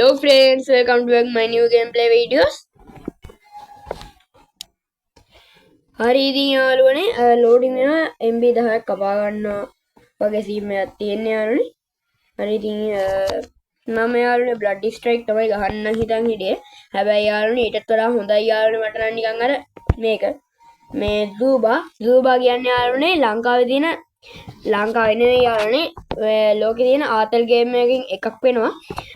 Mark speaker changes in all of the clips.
Speaker 1: Hello friends, welcome to my new gameplay videos. හරි ඉතින් යාළුවනේ ලෝඩින් වෙනවා MB 10ක් කපා ගන්නවා වගේ සීන් එකක් තියෙන යාළුවනේ. හරි ඉතින් මම යාළුවනේ බ්ලඩ් ස්ට්‍රයික් තමයි ගහන්න හිතන් හිටියේ. හැබැයි යාළුවනේ ඊටත් වඩා හොඳයි යාළුවනේ මට නම් නිකන් අර මේක මේ සූබා කියන්නේ යාළුවනේ ලංකාවේ නෙවෙයි යාළුවනේ ලෝකේ තියෙන ආතල් ගේම් එකකින් එකක් වෙනවා.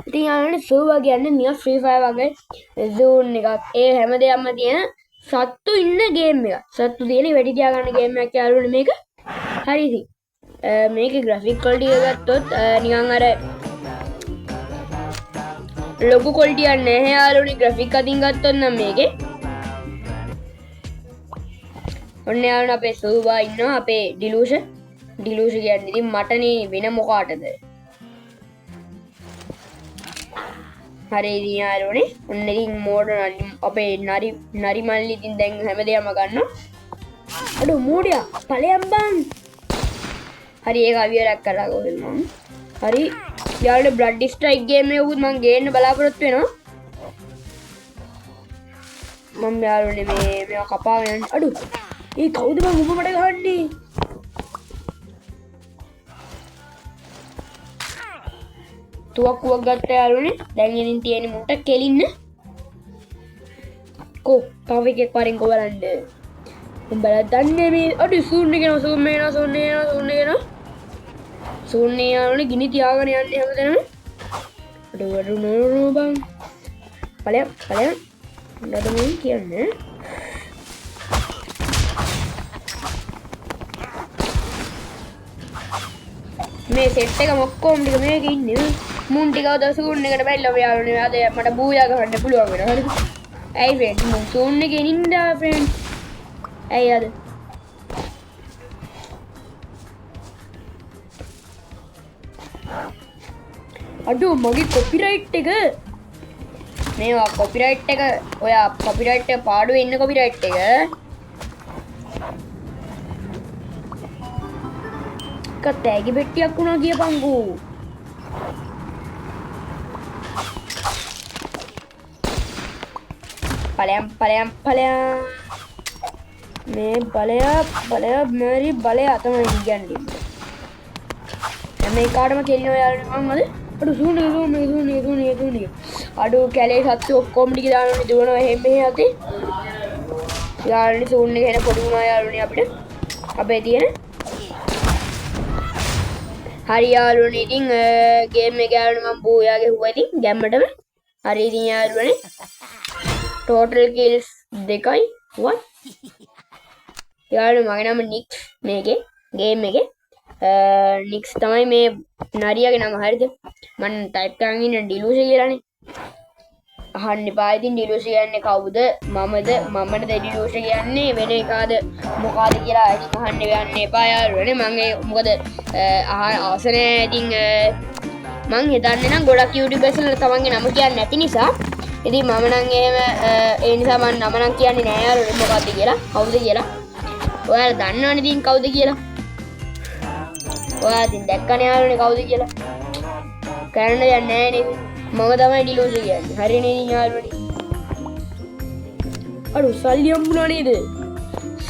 Speaker 1: ඉතින් යාළුවනේ සූබා කියන්නේ නිකන් ෆ්‍රී ෆයර් වගේ සූන් එකක්. ඒ හැමදේම තියෙන සත්තු ඉන්න ගේම් එකක්. සත්තු තියෙන වෙඩි තියා ගන්න ගේම් එකක් යාළුවනේ මේක. හරි ඉතින් මේකේ ග්‍රැෆික් ක්වලිටි එක ගත්තොත් නිකන් අර ලොකු ක්වලිටි එකක් නැහැ යාළුවනේ ග්‍රැෆික් අතින් ගත්තොත් නම් මේකේ. ඔන්න යාළුවනේ අපේ සූබා ඉන්නවා අපේ ඩිලූෂන් කියන්නේ ඉතින් මටනේ වෙන මොකාටද? හරි ඉතින් යාළුවනේ ඔන්න ඉතින් මෝඩ අපේ නරි මල්ලි ඉතින් දැන් හැමදේම ගන්නවා. අඩෝ මෝඩයා ඵලයන් බං. හරි ඒක අවියරක් කරලා කොහෙද මම. හරි යාළුවනේ බ්ලඩ් ස්ට්‍රයික් ගේම් එක උත් මම ගේන්න බලාපොරොත්තු වෙනවා. මම යාළුවනේ මේවා කපාගෙන යන්න. අඩෝ ඒ කවුද මම උඹ මට ගහන්නේ? තුවක්කුවක් ගත්ත යාළුවනේ. දැන් ඉතින් තියෙන්නේ මුට කෙලින්න. තව එකෙක් වරින් බලන්න. උඹලා දන්නේ මේ අඩි සූන් එක යනවා සූන් යාළුවනේ ගිනි තියාගෙන යන්නේ හැමදේම. අඩු නෝ බං. ඵලයක් නඩ මේ කියන්නේ. මේ සෙට් එක ඔක්කොම ටික මේකේ ඉන්නේ. මුන් ටිකව දසුන් එකට බැලලා යාළුවනේ අද මට බූයා ගහන්න පුළුවන් වෙනවා. හරිද? ඇයි ෆ්‍රෙන්ඩ් මුන් සූන් එකේ ඉන්නවා ෆ්‍රෙන්ඩ්. ඇයි අද? අඩෝ මගේ කොපිරයිට් එක. මේවා කොපිරයිට් එක ඔයා කොපිරයිට් එක පාඩුවේ ඉන්න කොපිරයිට් එක. තෑගි බෙට්ටියක් වුණා කියපංකෝ. ඵලයන් මේ බලය මෙරි බලය තමයි කියන්නේ. මේ කාටම කෙලිනවා යාළුවනේ මම අද. අඩු සූනේ. අඩු කැලේ සත්තු ඔක්කොම ටික දානවනේ දුවනවා එහෙම මෙහෙ යතේ. යාළුවනේ සූන් එක එන පොඩි වුණා යාළුවනේ අපිට. අපේ තියෙන හරි යාළුවනේ ඉතින් ගේම් එක යාළුවනේ මම බූයා ගෙහුවා ඉතින් ගැම්මටම. හරි ඉතින් යාළුවනේ ටෝටල් කිල්ස් 2යි what යාළුවනේ මගේ නම නික්ස් මේකේ ගේම් එකේ නික්ස් තමයි මේ නරියාගේ නම. හරිද? මම ටයිප් කරන් ඉන්නේ ඩිලූෂ කියලානේ. අහන්න එපා ඉතින් ඩිලූෂ කියන්නේ කවුද? මමද ඩිලූෂ කියන්නේ වෙන එකාද මොකාද කියලා ඉතින් අහන්න යන්න එපා යාළුවනේ. මම ඒ මොකද අවසරේ ඉතින් මං හිතන්නේ නම් ගොඩක් YouTubers වල තමන්ගේ නම කියන්නේ නැති නිසා ඉතින් මම නම් එහෙම ඒ නිසා මම නම නම් කියන්නේ නෑ යාළුවනේ මොකද්ද කියලා කවුද කියලා. ඔයාලා දන්නවනේ ඉතින් කවුද කියලා. ඔයා ඉතින් දැක්කනේ යාළුවනේ කවුද කියලා. කරන්න දෙයක් නෑ නේද? මම තමයි ඩිලූෂ කියන්නේ. හරිනේ ඉතින් යාළුවනේ. අඩු සල්ලි හම්බුණා නේද?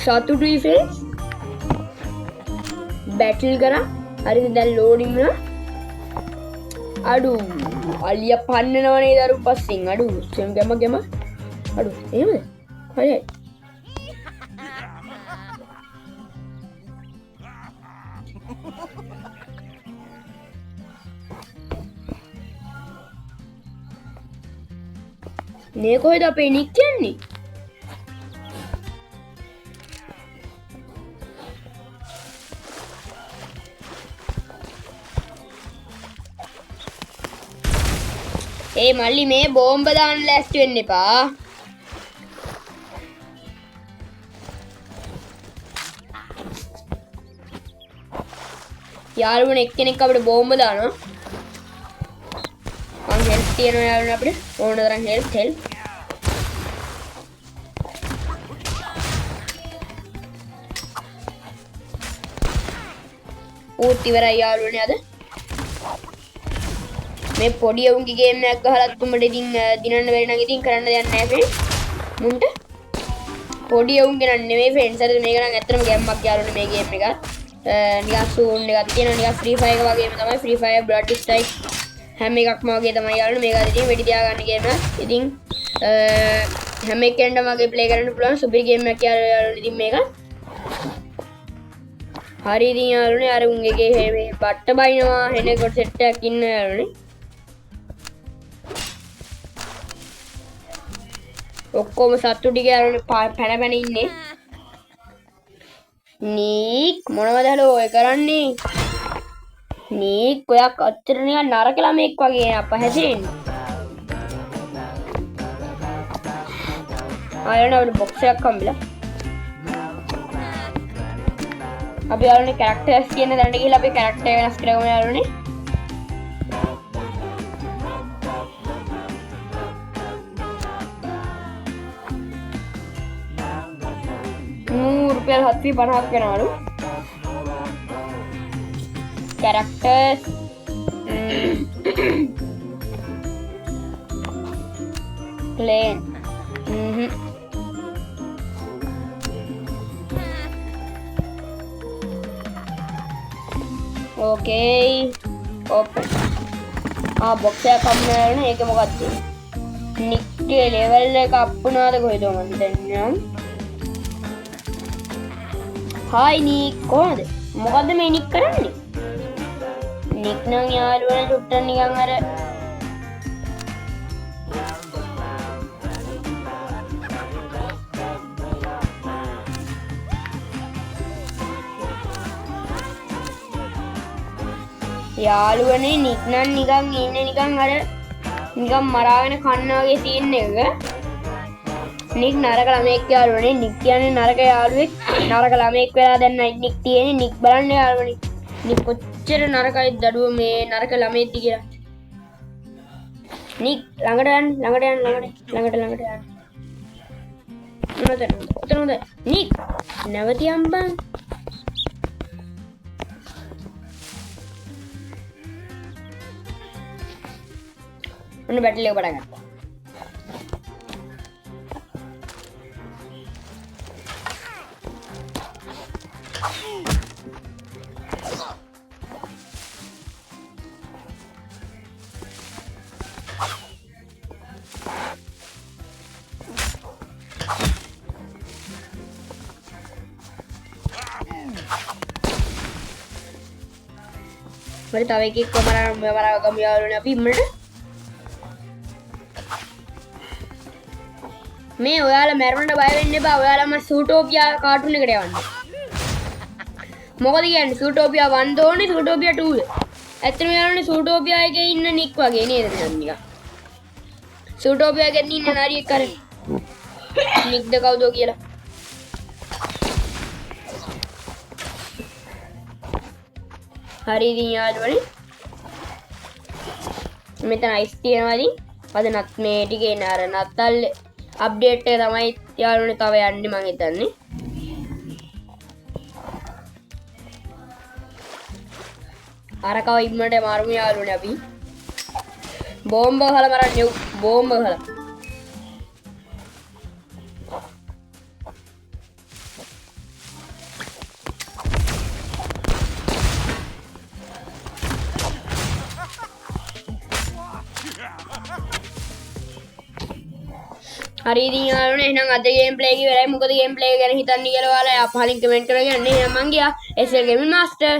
Speaker 1: සතුටුයි ෆ්‍රෙන්ඩ්ස්. බැටල් කරා. හරිද? දැන් ලෝඩින් වෙනවා. අඩු අලියා පන්නනවා නේද අර පස්සෙන්. අඩු ගැම. අඩු එහෙමද? හරි. මේ කොහෙද අපේ නික් කියන්නේ? ඒ මල්ලි මේ බෝම්බ දාන්න ලෑස්ති වෙන්න එපා. යාළුවනේ එක්කෙනෙක් අපිට බෝම්බ දානවා. මං හෙල්ප් තියනවා යාළුවනේ අපිට. ඕන තරම් හෙල්ප්. ඌත් ඉවරයි යාළුවනේ අද. මේ පොඩි උන්ගේ ගේම් එකක් ගහලත් උඹට ඉතින් දිනන්න බැරි නම් ඉතින් කරන්න දෙයක් නැහැ ෆ්‍රෙන්ඩ්ස්. මුන්ට පොඩි උන්ගේ නන් නෙමෙයි ෆ්‍රෙන්ඩ්ස්. අර මේක නම් ඇත්තටම ගැම්මක් යාළුවනේ මේ ගේම් එක. නිකන් සූන් එකක් තියෙනවා නිකන් ෆ්‍රී ෆයර් එක වගේම තමයි ෆ්‍රී ෆයර් බ්ලඩ් ස්ට්‍රයික් හැම එකක්ම වගේ තමයි යාළුවනේ මේක අද ඉතින් වෙඩි තියාගන්න ගේම් එකක්. ඉතින් හැම එකෙන්ටම වගේ ප්ලේ කරන්න පුළුවන් සුපිරි ගේම් එකක් යාළුවනේ ඉතින් මේක. හරි ඉතින් යාළුවනේ අර උන්ගේ මේ බට්ට බයිනවා හෙන කොට සෙට් එකක් ඉන්න යාළුවනේ. ඔක්කොම සත්තු ටික යාළුවනේ පැන පැන ඉන්නේ. නීක් මොනවද හලෝ ඔය කරන්නේ? නීක් ඔයක් අච්චර නිකන් නරක ළමෙක් වගේ අප හැසිරෙන්නේ. ආයෙත් අපිට බොක්ස් එකක් හම්බෙලා. අපි යාළුවනේ කැරක්ටර්ස් කියන දැනට ගිහලා අපි කැරක්ටර් වෙනස් කරගමු යාළුවනේ. රුපියල් 750ක් වෙනවලු. characters plane okay open box එක කම්මරනේ ඒක මොකක්ද නික්ගේ ලෙවල් එක අප් වුණාද කොහෙද මන් දන්නේ නම් හායි නික් කොහොමද මොකද්ද මේ නික් කරන්නේ නික් නම් යාළුවනේ චුට්ටක් නිකන් අර යාළුවනේ නික් නම් නිකන් ඉන්නේ නිකන් අර නිකන් මරාගෙන කන්න වගේ සීන් එක නික් නරක ළමෙක් යාළුවනේ නික් කියන්නේ නරක යාළුවෙක් නරක ළමෙක් වෙලා දැන් නික් තියෙන්නේ නික් බලන්න යාළුවනේ නික් කොච්චර නරකයි දඩුව මේ නරක ළමෙක්ද කියලා නික් ළඟට යන්න මොනවද නික් නැවතියම් බං ඔන්න බැටල් එක පටන් ගත්තා. මට තව එකෙක් මරා ගමු යාළුවනේ අපි ඉන්නට මේ ඔයාලා මැරුණට බය වෙන්න එපා. ඔයාලම සූටෝපියා කාටුන් එකට යවන්න. මොකද කියන්නේ සූටෝපියා 1 ඕනේ සූටෝපියා 2 ද. ඇත්තටම යාළුවනේ සූටෝපියා එකේ ඉන්න නික් වගේ නේද නිකන්. සූටෝපියා එකේ ඉන්න නාරියෙක් අර නික්ද කවුද කියලා. හරි ඉතින් යාළුවනේ. මෙතන අයිස් තියෙනවා ඉතින්. අද නත් මේ ටිකේ නාර නත්තල් අප්ඩේට් එක තමයි යාළුවනේ තව යන්නේ මං හිතන්නේ. අරකව ඉන්නට මාරුම යාළුවනේ අපි. බෝම්බ ගහලා මරන්නේ බෝම්බ ගහලා. හරි ඉතින් යාළුවනේ එහෙනම් අද ගේම් ප්ලේ එක ඉවරයි. මොකද ගේම් ප්ලේ එක ගැන හිතන්නේ කියලා ඔයාලා පහලින් කමෙන්ට් කරගෙන යන්න. එහෙනම් මං ගියා SL Gaming Master